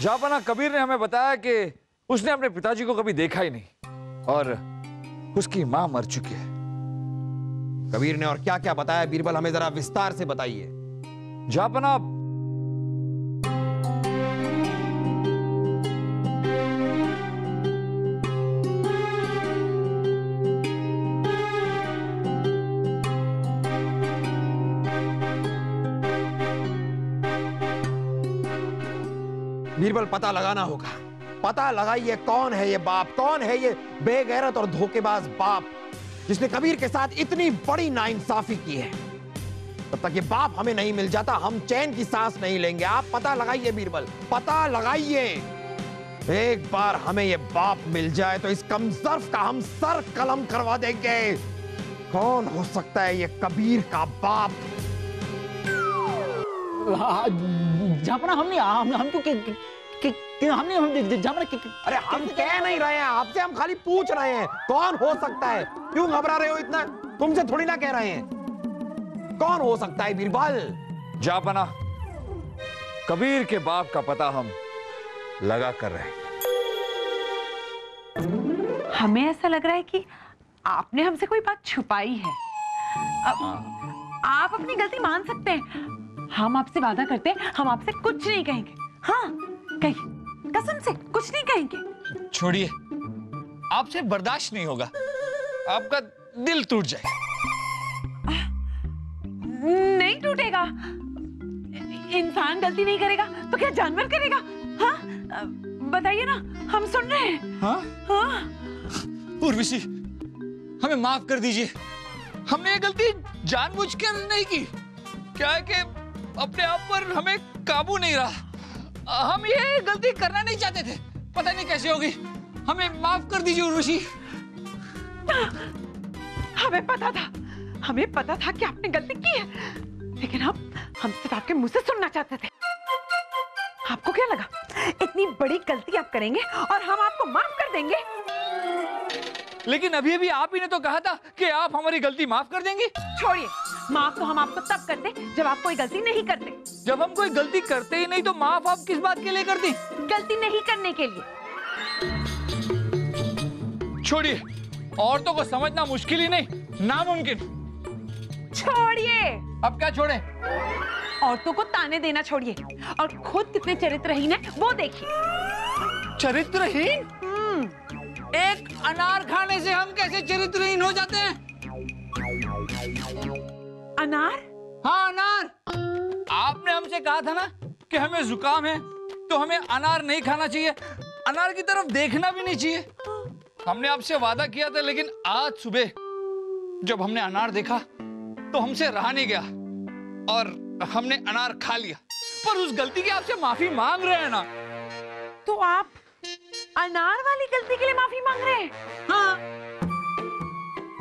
जापाना, कबीर ने हमें बताया कि उसने अपने पिताजी को कभी देखा ही नहीं और उसकी मां मर चुकी है। कबीर ने और क्या क्या बताया बीरबल, हमें जरा विस्तार से बताइए। जापाना, बीरबल पता लगाना होगा, पता लगाइए कौन है ये बाप, कौन है ये बेगैरत और धोखेबाज बाप जिसने कबीर के साथ इतनी बड़ी नाइंसाफी की है। तब तक ये बाप हमें नहीं मिल जाता हम चैन की सांस नहीं लेंगे। आप पता लगाइए बीरबल, पता लगाइए। एक बार हमें ये बाप मिल जाए तो इस कमजर्फ का हम सर कलम करवा देंगे। कौन हो सकता है ये कबीर का बाप? जापाना, हमने अरे हम कह नहीं रहे हैं आपसे, हम खाली पूछ रहे हैं कौन हो सकता है। क्यों घबरा रहे हो इतना? तुमसे थोड़ी ना कह रहे हैं। कौन हो सकता है बीरबल? जापाना, कबीर के बाप का पता हम लगा कर रहे हैं। हमें ऐसा लग रहा है कि आपने हमसे कोई बात छुपाई है। आप अपनी गलती मान सकते हैं। हम आपसे वादा करते हैं, हम आपसे कुछ नहीं कहेंगे। हाँ, कहिए, कसम से कुछ नहीं कहेंगे। छोड़िए, आपसे बर्दाश्त नहीं होगा, आपका दिल टूट जाए। नहीं टूटेगा। इंसान गलती नहीं करेगा तो क्या जानवर करेगा? हाँ, बताइए ना, हम सुन रहे हैं। हाँ? हाँ? उर्वशी, हमें माफ कर दीजिए। हमने ये गलती जानबूझकर नहीं की। क्या है कि अपने आप पर हमें काबू नहीं रहा। हम ये गलती करना नहीं चाहते थे, पता नहीं कैसे होगी। हमें माफ कर दीजिए उर्वशी। हमें पता था कि आपने गलती की है, लेकिन हम सिर्फ आपके मुंह से सुनना चाहते थे। आपको क्या लगा इतनी बड़ी गलती आप करेंगे और हम आपको माफ कर देंगे? लेकिन अभी अभी आप ही ने तो कहा था कि आप हमारी गलती माफ कर देंगे। छोड़िए, माफ तो हम आपको तब करते जब आप कोई गलती नहीं करते। जब हम कोई गलती करते ही नहीं तो माफ आप किस बात के लिए करती? गलती नहीं करने के लिए। छोड़िए, औरतों को समझना मुश्किल ही नहीं, नामुमकिन। छोड़िए। अब क्या छोड़े? औरतों को ताने देना छोड़िए और खुद कितने चरित्रहीन है वो देखिए। चरित्रहीन? एक अनार खाने से हम कैसे चरित्रहीन हो जाते हैं? अनार? हाँ, अनार। आपने हमसे कहा था ना कि हमें जुकाम है तो हमें अनार नहीं खाना चाहिए, अनार की तरफ देखना भी नहीं चाहिए। हमने आपसे वादा किया था, लेकिन आज सुबह जब हमने अनार देखा तो हमसे रहा नहीं गया और हमने अनार खा लिया। पर उस गलती की आपसे माफी मांग रहे हैं ना। तो आप अनार वाली गलती के लिए माफी मांग रहे हैं? हाँ।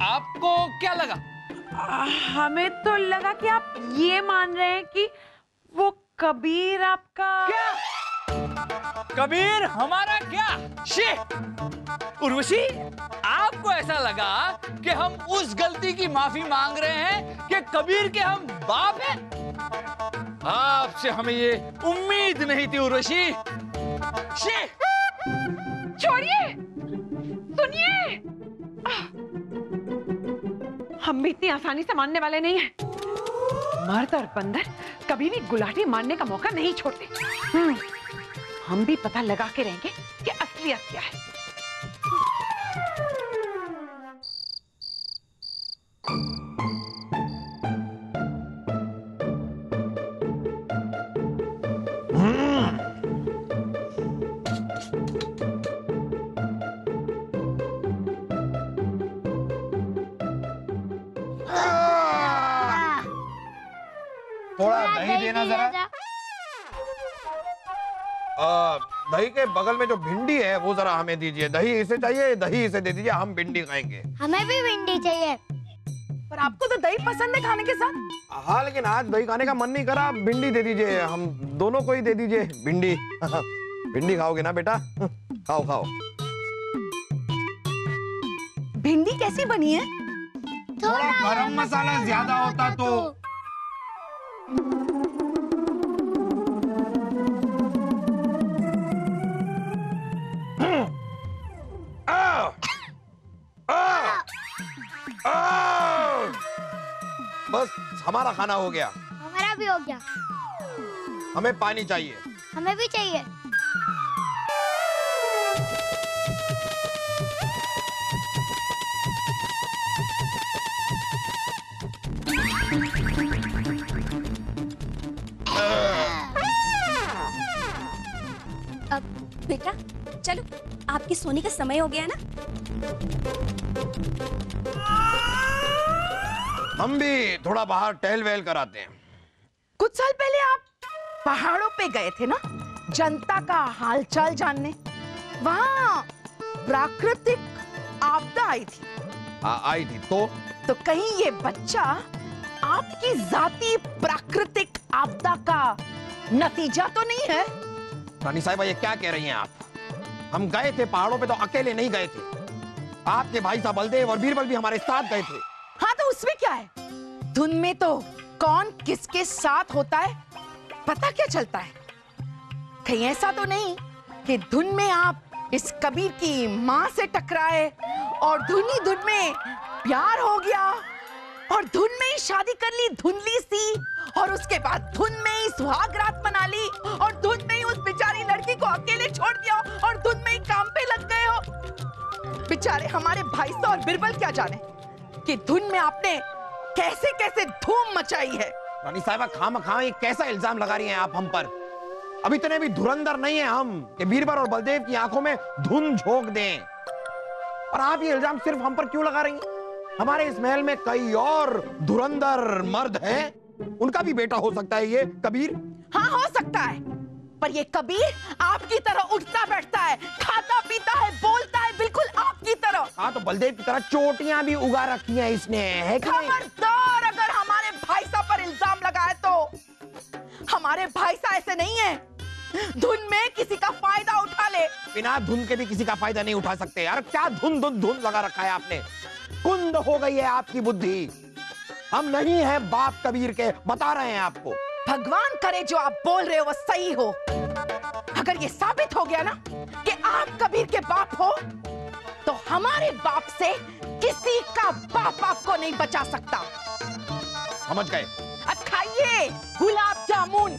आपको क्या लगा? हमें तो लगा कि आप ये मान रहे हैं कि वो कबीर आपका। क्या? कबीर हमारा क्या? शी! उर्वशी, आपको ऐसा लगा कि हम उस गलती की माफी मांग रहे हैं कि कबीर के हम बाप हैं? आपसे हमें ये उम्मीद नहीं थी उर्वशी। शी! छोड़िए, सुनिए, हम भी इतनी आसानी से मानने वाले नहीं हैं। मर्द और बंदर कभी भी गुलाटी मारने का मौका नहीं छोड़ते। हम भी पता लगा के रहेंगे कि असलियत क्या है। थोड़ा दही देना जरा। दही के बगल में जो भिंडी है वो जरा हमें दीजिए। दही इसे चाहिए, दही इसे दे दीजिए, हम भिंडी खाएंगे। हमें भी भिंडी चाहिए। पर आपको तो दही पसंद है खाने के साथ। हाँ, लेकिन आज दही खाने का मन नहीं करा, भिंडी दे दीजिए। हम दोनों को ही दे दीजिए भिंडी। भिंडी खाओगे ना बेटा? खाओ खाओ। भिंडी कैसी बनी है? थोड़ा गरम मसाला ज्यादा होता तो। बस हमारा खाना हो गया। हमारा भी हो गया। हमें पानी चाहिए। हमें भी चाहिए। अब बेटा चलो, आपके सोने का समय हो गया ना। हम भी थोड़ा बाहर टहल वहल कर आते हैं। कुछ साल पहले आप पहाड़ों पे गए थे ना, जनता का हालचाल जानने। वहाँ प्राकृतिक आपदा आई थी। आई थी तो कहीं ये बच्चा आपकी जाती प्राकृतिक आपदा का नतीजा तो नहीं है? रानी साहिबा ये क्या कह रही हैं आप? हम गए थे पहाड़ों पे तो अकेले नहीं गए थे। आपके भाई साहब बलदेव और बीरबल भी हमारे साथ गए थे। हाँ तो उसमें क्या है? धुन में तो कौन किसके साथ होता है पता क्या चलता है? कहीं ऐसा तो नहीं कि धुन में आप इस कबीर की माँ से टकराए और धुन ही धुन में प्यार हो गया और धुन में ही शादी कर ली धुंधली सी, और उसके बाद धुन में ही सुहाग रात मना ली और धुन में ही उस बेचारी लड़की को अकेले छोड़ दिया और धुन में ही काम पे लग गए हो। बेचारे हमारे भाई साहब और बिरबल क्या जाने कि धुन में आपने कैसे कैसे धूम मचाई है। रानी साहिबा खामखा ये कैसा इल्जाम लगा रही हैं आप हम पर? अब इतने भी धुरंधर नहीं है हम कि बीरबल और बलदेव की आंखों में धुन झोंक दें। और आप ये इल्जाम सिर्फ हम पर क्यों लगा रही हैं? हमारे इस महल में कई और धुरंधर मर्द हैं, उनका भी बेटा हो सकता है ये कबीर। हाँ हो सकता है, पर ये कबीर आपकी तरह उठता बैठता है, खाता पीता है, बोलता है बिल्कुल आपकी तरह। हाँ तो बलदेव की तरह चोटियां भी उगा रखी हैं इसने, है कि नहीं? खबरदार अगर हमारे भाई साहब पर इल्जाम लगाए तो। हमारे भाई साहब ऐसे नहीं है, धुन में किसी का फायदा उठा ले। बिना धुन के भी किसी का फायदा नहीं उठा सकते यार। क्या धुन धुन धुन लगा रखा है आपने? कुंद हो गई है आपकी बुद्धि। हम नहीं हैं बाप कबीर के, बता रहे हैं आपको। भगवान करे जो आप बोल रहे हो वो सही हो। अगर ये साबित हो गया ना कि आप कबीर के बाप हो, तो हमारे बाप से किसी का बाप आपको नहीं बचा सकता। समझ गए? खाइए गुलाब जामुन।